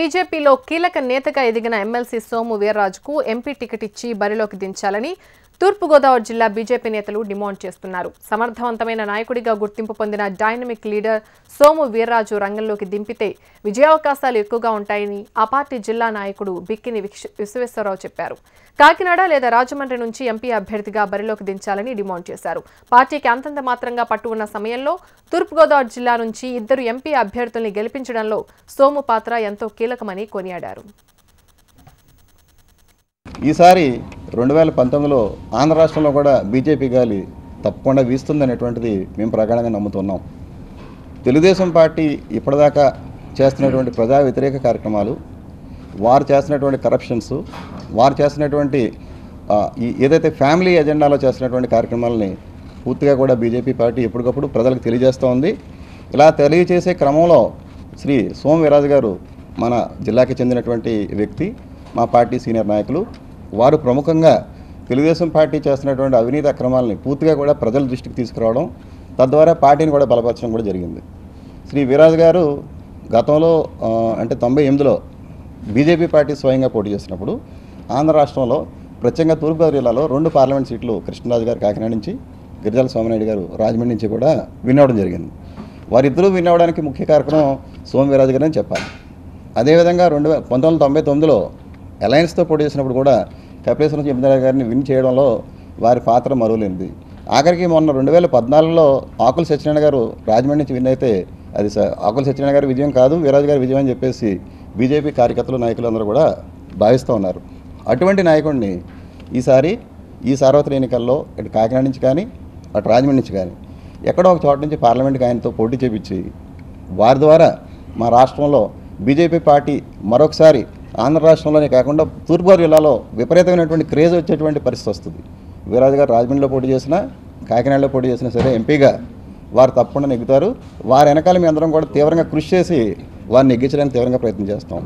బీజేపీలో కీలక నేతగా ఎదిగిన ఎమ్మెల్సీ సోము వీర్రాజుకు ఎంపీ టికెట్ ఇచ్చి బరిలోకి దించాలని తూర్పుగోదావరి జిల్లా బీజేపీ నేతలు డిమాండ్ చేస్తున్నారు. సమర్థవంతమైన నాయకుడిగా గుర్తింపు పొందిన డైనమిక్ లీడర్ సోము వీర్రాజు రంగంలోకి దింపితే విజయావకాశాలు ఎక్కువగా ఉంటాయని ఆ పార్టీ జిల్లా నాయకుడు బిక్కిని విశ్వేశ్వరరావు చెప్పారు. కాకినాడ లేదా రాజమండ్రి నుంచి ఎంపీ అభ్యర్థిగా బరిలోకి దించాలని డిమాండ్ చేశారు. పార్టీకి అంతంత మాత్రంగా పట్టు ఉన్న సమయంలో తూర్పుగోదావరి జిల్లా నుంచి ఇద్దరు ఎంపీ అభ్యర్థుల్ని గెలిపించడంలో సోము పాత్ర ఎంతో కీలకమని కొనియాడారు. ఈసారి 2019లో ఆంధ్ర రాష్ట్రంలో కూడా బీజేపీ గాలి తప్పకుండా వీస్తుందనేటువంటిది మేము ప్రగాఢంగా నమ్ముతున్నాం. తెలుగుదేశం పార్టీ ఇప్పటిదాకా చేస్తున్నటువంటి ప్రజా వ్యతిరేక కార్యక్రమాలు, వారు చేస్తున్నటువంటి కరప్షన్స్, వారు చేస్తున్నటువంటి ఏదైతే ఫ్యామిలీ ఎజెండాలో చేస్తున్నటువంటి కార్యక్రమాలని పూర్తిగా కూడా బీజేపీ పార్టీ ఎప్పటికప్పుడు ప్రజలకు తెలియజేస్తూ ఉంది. ఇలా తెలియజేసే క్రమంలో శ్రీ సోము వీర్రాజు గారు మన జిల్లాకి చెందినటువంటి వ్యక్తి, మా పార్టీ సీనియర్ నాయకులు. వారు ప్రముఖంగా తెలుగుదేశం పార్టీ చేస్తున్నటువంటి అవినీతి అక్రమాలని పూర్తిగా కూడా ప్రజల దృష్టికి తీసుకురావడం, తద్వారా పార్టీని కూడా బలపరచడం కూడా జరిగింది. శ్రీ వీర్రాజు గారు గతంలో అంటే 98లో బీజేపీ పార్టీ స్వయంగా పోటీ చేసినప్పుడు ఆంధ్ర రాష్ట్రంలో ప్రత్యేకంగా తూర్పుగోదావరి జిల్లాలో 2 పార్లమెంట్ సీట్లు కృష్ణరాజు గారు కాకినాడ నుంచి, గిరిజాల సోమినాయుడు గారు రాజమండ్రి నుంచి కూడా విన్నవడం జరిగింది. వారిద్దరూ విన్నవడానికి ముఖ్య కారణం సోము వీర్రాజు గారు అని చెప్పాలి. అదేవిధంగా 1999లో అలయన్స్తో పోటీ చేసినప్పుడు కూడా కపిలేశ్వరం జమీందార్ గారిని విన్ చేయడంలో వారి పాత్ర మరువలేనిది. ఆఖరికి మొన్న 2014లో ఆకుల సత్యనారాయణ గారు రాజమండ్రి నుంచి విన్ అయితే అది ఆకుల సత్యనారాయణ గారి విజయం కాదు, వీర్రాజు గారి విజయం అని చెప్పేసి బీజేపీ కార్యకర్తలు, నాయకులందరూ కూడా భావిస్తూ ఉన్నారు. అటువంటి నాయకుడిని ఈసారి ఈ సార్వత్రిక ఎన్నికల్లో ఇటు కాకినాడ నుంచి కానీ అటు రాజమండ్రి నుంచి కానీ ఎక్కడో ఒక చోట నుంచి పార్లమెంట్కి ఆయనతో పోటీ చేపించి వారి ద్వారా మా రాష్ట్రంలో బీజేపీ పార్టీ మరొకసారి ఆంధ్ర రాష్ట్రంలోనే కాకుండా తూర్పుగోదావరి జిల్లాలో విపరీతమైనటువంటి క్రేజ్ వచ్చేటువంటి పరిస్థితి వస్తుంది. వీర్రాజు గారు రాజమండ్రిలో పోటీ చేసినా, కాకినాడలో పోటీ చేసినా సరే ఎంపీగా వారు తప్పకుండా నెగ్గుతారు. వారి వెనకాల మీ అందరం కూడా తీవ్రంగా కృషి చేసి వారిని నెగ్గించడానికి తీవ్రంగా ప్రయత్నం చేస్తాం.